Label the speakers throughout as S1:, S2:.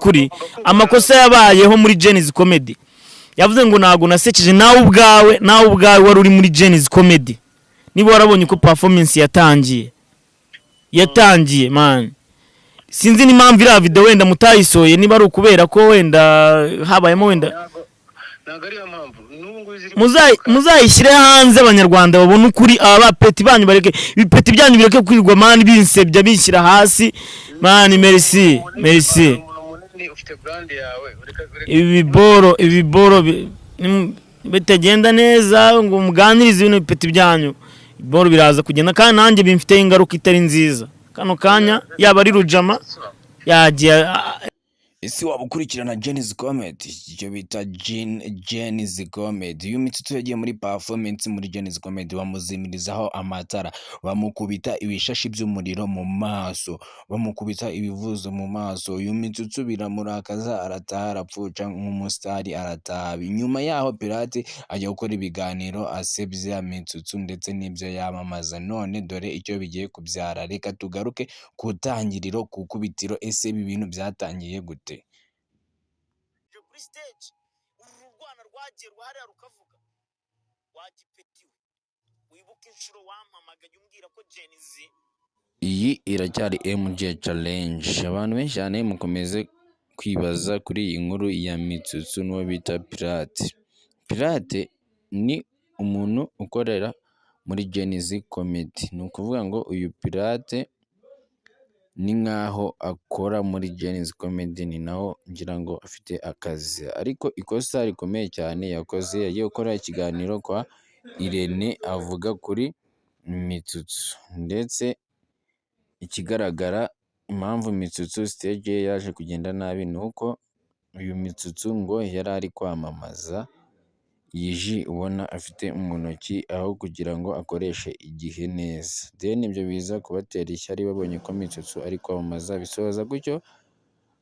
S1: ukuri amakosa yabayeho muri Genesis Comedy yavuze ngo ntago nasekeje nawe ubwawe wari uri muri Genesis Comedy niba warabonye ko performance yatangiye man sinzi n'impamvu ira video wenda mutayisoye niba ari ukubera ko wenda habayemo wenda
S2: nagari mpamvu n'ubungu ziri
S1: muzayishyire hanze abanyarwanda babone ukuri aba peti banyu bareke ibipeti byanyu bireke kwirwa man binsebya bishyira hasi man merci
S2: ufite brand yawe
S1: ibiboro bitagenda neza ngo muganirize ibintu bipeti byanyu ibiboro biraza kugenda kandi nanjye bimfite ingaruka itari nziza kano kanya yaba ari rujama yagiye
S3: isi wabukurikirana Genesis Comedy icyo bita Genesis Comedy uyu mitsutsu yagiye muri performance muri Genesis Comedy bamuzimirizaho amatara bamukubita ibishashi by'umuriro mu maso bamukubita ibivuzo mu maso uyu mitsutsu biramurakaza arataha arapfuca nk'umusitari arataha nyuma yaho Pirate ajya gukora ibiganiro asebya mitsutsu ndetse n'ibyo yamamaza none dore icyo bigiye kubyara reka tugaruke kutangiriro kukubitiro ese ibi bintu byatangiye gute
S4: kuri stage ururwana rwagiye ruhariya rukavuga wagipetiwe wibuka inshuro wampamagaye umbwira ko Genesis
S3: iyi iracyari MJ challenge abantu benshi cyane mukomeze kwibaza kuri iyi nkuru ya mitsutsu n'uwo bita Pirate ni umuntu ukorera muri Genesis Comedy ni ukuvuga ngo uyu Pirate ni nkaho akora muri Genesis Comedy ni naho ngira ngo afite akazi ariko ikosa rikomeye cyane yakoze yagiye gukora ikiganiro kwa Irene avuga kuri mitsutsu ndetse ikigaragara impamvu mitsutsu stage ye yaje kugenda nabi nuko uyu mitsutsu ngo yari ari kwamamaza yiji ubona afite mu ntoki aho kugira ngo akoreshe igihe neza then ibyo biza kubatera ishyari babonye ko mitsutsu ari kwamamaza bisoza gutyo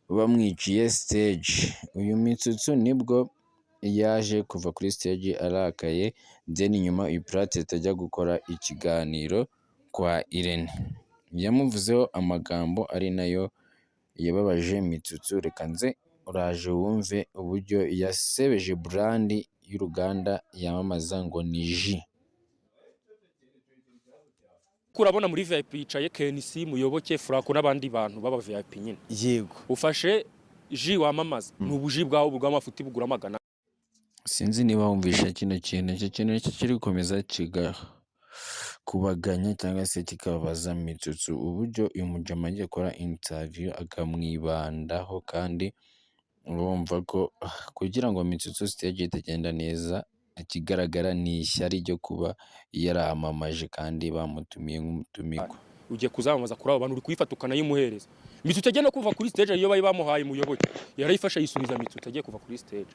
S3: bamwiciye stage uyu mitsutsu nibwo yaje kuva kuri stage arakaye then nyuma uyu Pirate atajya gukora ikiganiro kwa Irene yamuvuzeho amagambo ari nayo yababaje mitsutsu reka nze uraje wumve uburyo yasebeje brand y'uruganda yamamaza ngo ni ji
S5: kurabona muri VIP yicaye KNC muyoboke Franco n'abandi bantu baba VIP nyine
S1: yego
S5: ufashe ji wamamaza n'ubuji bwaho bw'amafuti bugura magana
S3: sinzi niba wumvisha kino kintu cyo kiri gukomeza kubaganya cyangwa se kikabaza mitsutsu uburyo uyu mujama agiye gukora interview akamwibandaho kandi urumva ko kugira ngo mitsutsu stage itagenda neza ikigaragara ni ishyari ryo kuba yaramamaje kandi bamutumiye nk'umutumiko
S5: ugiye kuzamamaza kuri abo bantu uri kuyifatukana yimuhereza mitsutsu agiye no kuva kuri stage iyo bayi bamuhaye muyoboke yarayifasha yisubiza mitsutsu agiye kuva kuri stage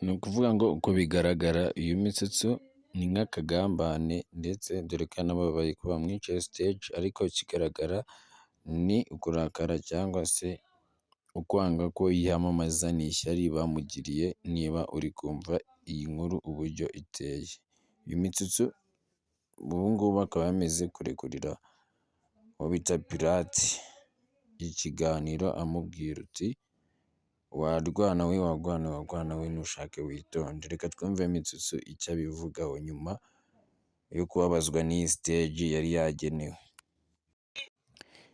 S3: ni ukuvuga ngo uko bigaragara uyu mitsutsu ni nk'akagambane ndetse dore ko n'ababaye kuba bamwicaye stage ariko kigaragara ni ukurakara cyangwa se ukwanga ko yamamaza ni ishyari bamugiriye niba uri kumva iyi nkuru uburyo iteye uyu mitsutsu ubu ngubu akaba yameze kurekurira uwo bita Pirate ikiganiro amubwira uti warwana we ntushake witonde reka twumve mitsutsu icyo abivugaho nyuma yo kubabazwa n'iyi stage yari yagenewe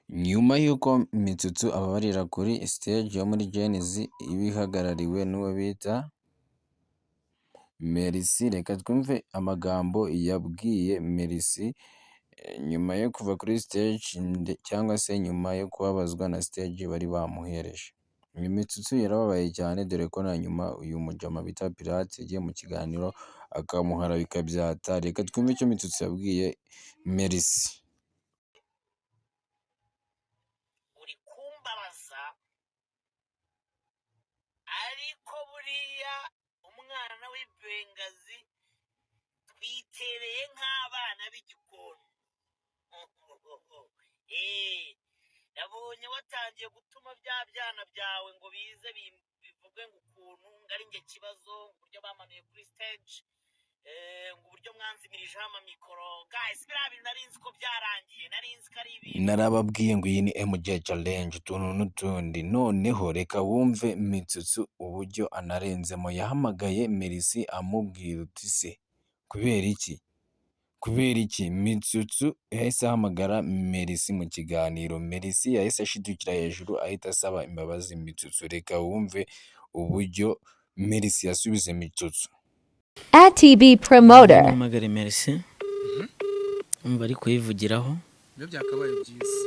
S3: nyuma y'uko mitsutsu ababarira kuri stage yo muri Genesis ibihagarariwe n'uwo bita Merci reka twumve amagambo yabwiye Merci nyuma yo kuva kuri stage cyangwa se nyuma yo kubabazwa na stage bari bamuhereje uyu mitsutsu yarababaye cyane dore ko na nyuma uyu mujama bita Pirate yagiye mu kiganiro akamuhara bikabyata reka twumve icyo mitsutsu yabwiye Merci
S4: uri kumbabaza ariko buriya umwana w'ibengazi twitereye nk'abana b'igikoni nabonye watangiye gutuma bya byana byawe ngo bize bivuge ngo ukuntu ngari nge kibazo uburyo bamanuye kuri stage ngo uburyo mwanzimirijeho amamikoro guys biriya bintu nari nzi ko byarangiye nari nzi ko ari ibintu
S3: narababwiye ngo iyi ni MJ challenge utuntu n'utundi. Noneho reka wumve Mitsutsu uburyo anarenzemo. Yahamagaye Mercy amubwira uti se kubera iki Mitsutsu yahise ahamagara Mercy mu kiganiro. Mercy yahise ashidukira hejuru ahita asaba imbabazi Mitsutsu. Reka wumve uburyo Mercy yasubize Mitsutsu.
S6: ATB promoter.
S1: Hamagare Mercy umva ari kuyivugiraho
S7: Ibyo byakabaye byiza.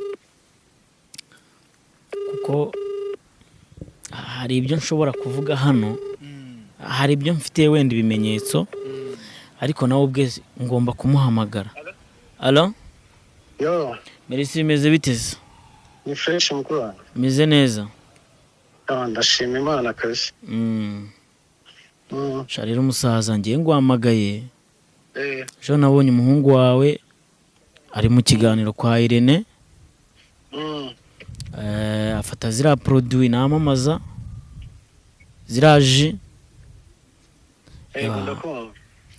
S1: kuko hari ibyo nshobora kuvuga hano, hari ibyo mfite wenda ibimenyetso, ariko nawe ubwe ngomba kumuhamagara. Allo?
S2: Yo,
S1: Mercy bimeze biteze?
S2: ni fresh mukuru wanjye.
S1: Meze neza?
S2: Ndashima Imana kazi.
S1: Sharira umusaza ngiye nguhamagaye.
S2: Eh,
S1: Nabonye umuhungu wawe ari mu kiganiro kwa Irene. Afata ziriya produit namamaza ziraje
S2: ndakumva.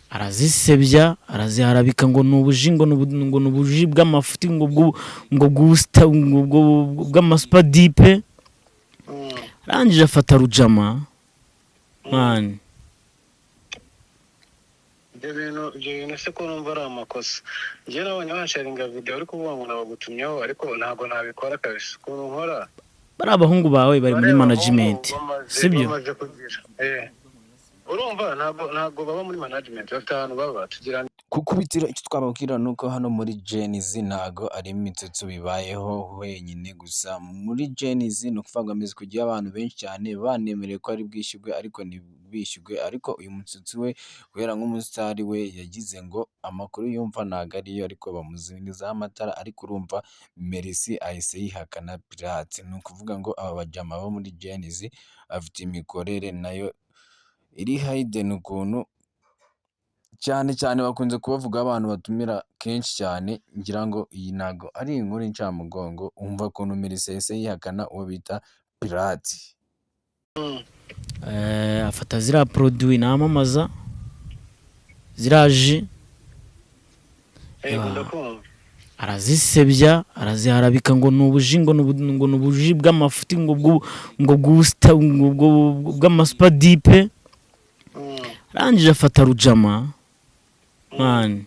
S1: arazisebya araziharabika ngo nubuji ngo nubuji bw'amafuti ngo bw'ubusta ngo bw'amasupa dipe. Arangije afata rujama man.
S2: Ibyo bintu se ko numva ari amakosa. Njye nabonye bansharinga video ariko uvuga ngo nabagutumyeho ariko ntago nabikora kabisa. Ukuntu nkora
S1: Bari abahungu bawe bari muri management sibyo?
S2: bamaze kugira. Urumva ntago baba muri management, bafite ahantu baba tugira.
S3: Kukubitira icyo twababwira nuko hano muri Genizi ntago ari Mitsutsu bibayeho wenyine gusa. Muri Genizi ni ukuvuga ngo kugira abantu benshi cyane banemereye ko ari bwishyurwe ariko ntibishyurwe. Ariko uyu Mitsutsu we kubera nk'umusitari we yagize ngo amakuru yumva ntago ariyo ariko bamuzinizaho amatara. Ariko urumva Mercy ahise yihakana Pirate. Ni ukuvuga ngo aba bajama bo muri Genizi bafite imikorere nayo iri hidden ukuntu cyane bakunze kubavuga abantu batumira kenshi cyane. Ngira ngo iyi ntago ari inkuru incamugongo. Umva ukuntu Mercy yahise yihakana uwo bita Pirate.
S1: Afata ziriya produit namamaza ziraje
S2: Ndakumva.
S1: arazisebya araziharabika ngo nubuji ngo nubuji bw'amafuti ngo bw'ubusta ngo bw'amasupa dipe. Arangije afata rujama man.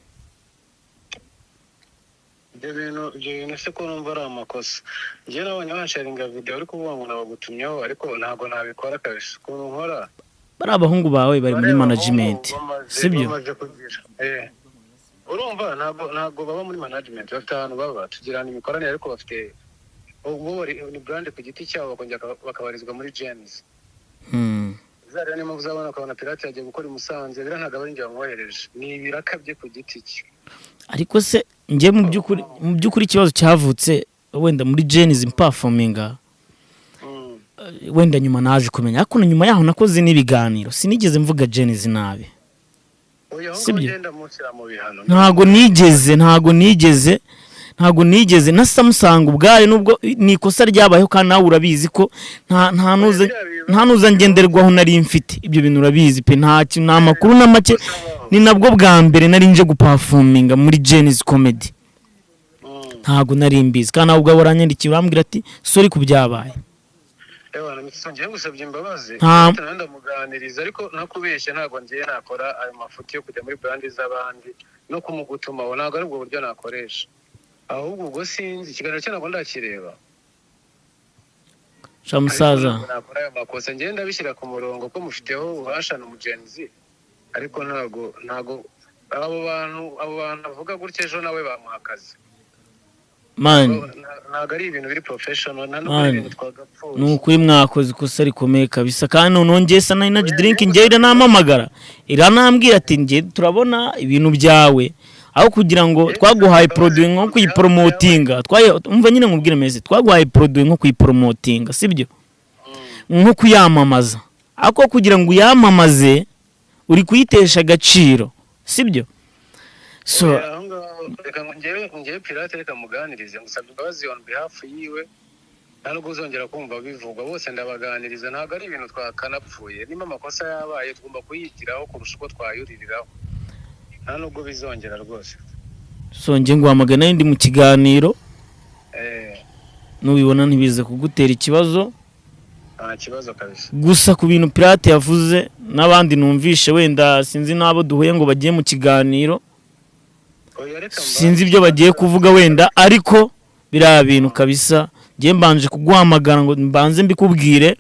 S2: Ibyo bintu se ko numva ari amakosa. Njye nabonye bansharinga video ariko uvuga ngo nabagutumyeho ariko ntago nabikora kabisa. Ukuntu nkora
S1: Bari abahungu bawe bari muri management sibyo?
S2: bamaze kugira. Urumva ntago baba muri management, bafite ahantu baba tugirana imikoranire ariko bafite ubu ni brand ku giti cyabo bakongera bakabarizwa muri Genizi. Zariya niyo mpamvu uzabona ukabona Pirate yagiye gukora i Musanze, biriya ntabwo ari njye wamwohereje, ni ibirakabye ku giti cye.
S1: Ariko se njye mu by'ukuri ikibazo cyavutse wenda muri Genizi performinga wenda nyuma naje kumenya, ariko nyuma yaho nakoze n'ibiganiro sinigeze mvuga Genizi nabi.
S2: Sibyo? Mu bihano.
S1: Ntago nigeze na Samsung ubwayo nubwo ni ikosa ryabayeho kandi nawe urabizi ko nta nuza ngenderwaho nari mfite. Ibyo bintu urabizi pe nta makuru na make. Ni nabwo bwa mbere nari nje guperforminga muri Genizi comedy. Ntago nari mbizi kandi nawe ubwo waranyandikira urambwira ati sorry kubyabaye.
S2: Ewa ngiye gusabye imbabazi. Ndamuganiriza ariko nakubeshya ntago ngiye nakora ayo mafuti yo kujya muri brand z'abandi no kumugutuma wo ntago ari ubwo buryo nakoresha. Ahubwo ubwo sinzi ikiganiro cyo ntabwo ndakireba.
S1: Musaza
S2: nakora ayo makosa ngiye ndabishyira ku murongo ko mufiteho ububasha no mugenzi, ariko ntago abo bantu bavuga gutya ejo nawe bamuhakaze.
S1: man,
S2: ntago ari ibintu biri professional nta n'ibintu twagapfuye.
S1: Nukuri mwakoze ikosa rikomeye kabisa kandi nongeye sana energy drink ngiye iranamamagara iranambwira ati ngiye turabona ibintu byawe aho kugira ngo twaguhaye produit nko kuyipromotinga. Umva nyine nkubwire meze twaguhaye produit nko kuyipromotinga sibyo? Nko kuyamamaza. Ako kugira ngo uyamamaze uri kuyitesha agaciro sibyo? So
S2: reka ngiye Pirate reka muganirize ngusabye imbabazi on behalf yiwe, nta nubwo uzongera kumva bivugwa. Bose ndabaganiriza ntabwo ari ibintu twakanapfuye. Niba amakosa yabaye tugomba kuyigiraho kurusha uko twayuririraho. nta nubwo bizongera rwose.
S1: so njye nguhamagara nari ndi mu kiganiro
S2: Eh,
S1: nubibona ntibize kugutera ikibazo
S2: nta kibazo kabisa.
S1: gusa ku bintu Pirate yavuze n'abandi numvishe wenda sinzi n'abo duhuye ngo bagiye mu kiganiro
S2: Oya, reka
S1: sinzi ibyo bagiye kuvuga wenda ariko biriya bintu kabisa njye mbanje kuguhamagara ngo mbanze mbikubwire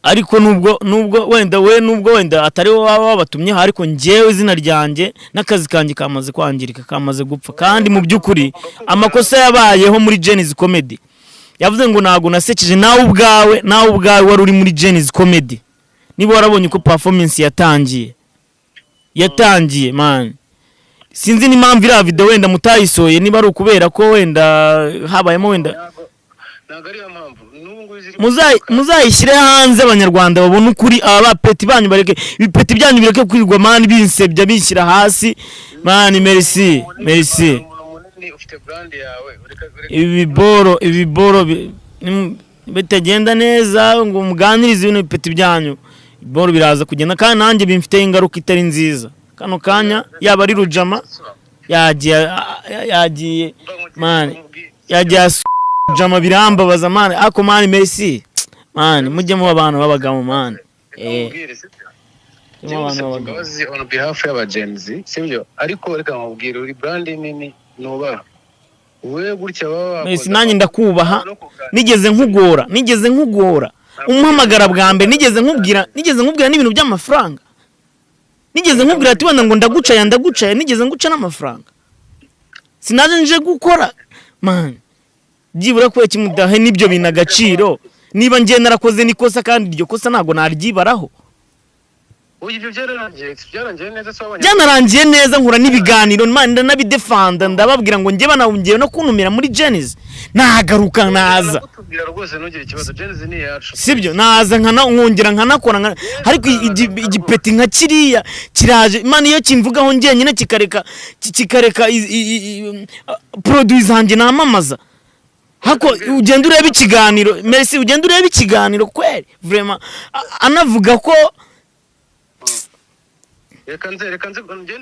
S1: ariko nubwo wenda atari wowe waba wabatumyeho ariko njyewe izina ryanjye n'akazi kanjye kamaze kwangirika kamaze gupfa kandi mu by'ukuri amakosa yabayeho muri Genesis Comedy yavuze ngo ntago nasekeje nawe ubwawe wari uri muri Genesis Comedy niba warabonye ko performance yatangiye man sinzi n'impamvu iriya video wenda mutayisoye niba ari ukubera ko wenda habayemo wenda
S2: ntabwo ariyo mpamvu n'ubu ngubu ziri
S1: muzayishyire hanze abanyarwanda babone ukuri aba bapeti banyu bareke ibipeti byanyu bireke kwirwa mani binsebya bishyira hasi mani merci
S2: ufite brand yawe
S1: ibiboro bitagenda neza ngo muganirize ibintu bipeti byanyu ibiboro biraza kugenda kandi nanjye bimfiteho ingaruka itari nziza kano kanya yaba ari Rujama yagiye mani yagiye Jama birambabaza mani ako mani merci mani mujye mu abantu babagamo mani
S2: imbabazi on behalf y'abagenzi sibyo ariko reka nkubwire uri brand nini nubaha we gutya baba
S1: merci nanjye ndakubaha nigeze nkugora umuhamagara bwa mbere nigeze nkubwira n'ibintu by'amafaranga nigeze nkubwira ati wenda ngo ndagucaya nigeze nguca n'amafaranga sinaje nje gukora mani byibura ko kimudahe nibyo bintu agaciro niba ngiye narakoze nikosa kandi iryo kosa ntago naryibaraho
S2: ibyo byarangiye neza
S1: byanarangiye neza nkura n'ibiganiro ndanabidefanda ndababwira ngo njye banawungiye no kuntumira muri Genesis nagaruka naza
S2: rwose ntugire ikibazo Genesis ni yacu
S1: sibyo naza nkongera nkanakora ariko igipeti nka kiriya kiraje imana iyo kimvugaho njyenyine kikareka produits zanjye namamaza hako ugenda ureba ikiganiro merci ugenda ureba ikiganiro kweli vraiment anavuga ko
S2: reka nze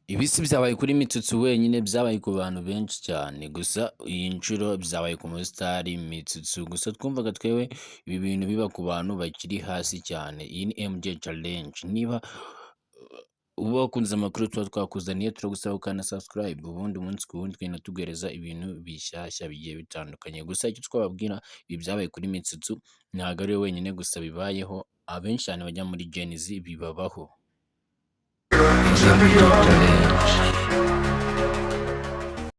S3: Ibi si byabaye kuri Mitsutsu wenyine, byabaye ku bantu benshi cyane, gusa iyi nshuro byabaye ku musitari Mitsutsu. Gusa twumvaga twewe ibi bintu biba ku bantu bakiri hasi cyane. Iyi ni MJ Challenge. Niba uba wakunze amakuru tuba twakuzaniye, turagusaba ukana subscribe, ubundi umunsi ku wundi twenda tugereza ibintu bishyashya bigiye bitandukanye. Gusa icyo twababwira, ibi byabaye kuri Mitsutsu ntabwo ari we wenyine gusa bibayeho, abenshi cyane bajya muri Genesis bibabaho. MJ Challenge.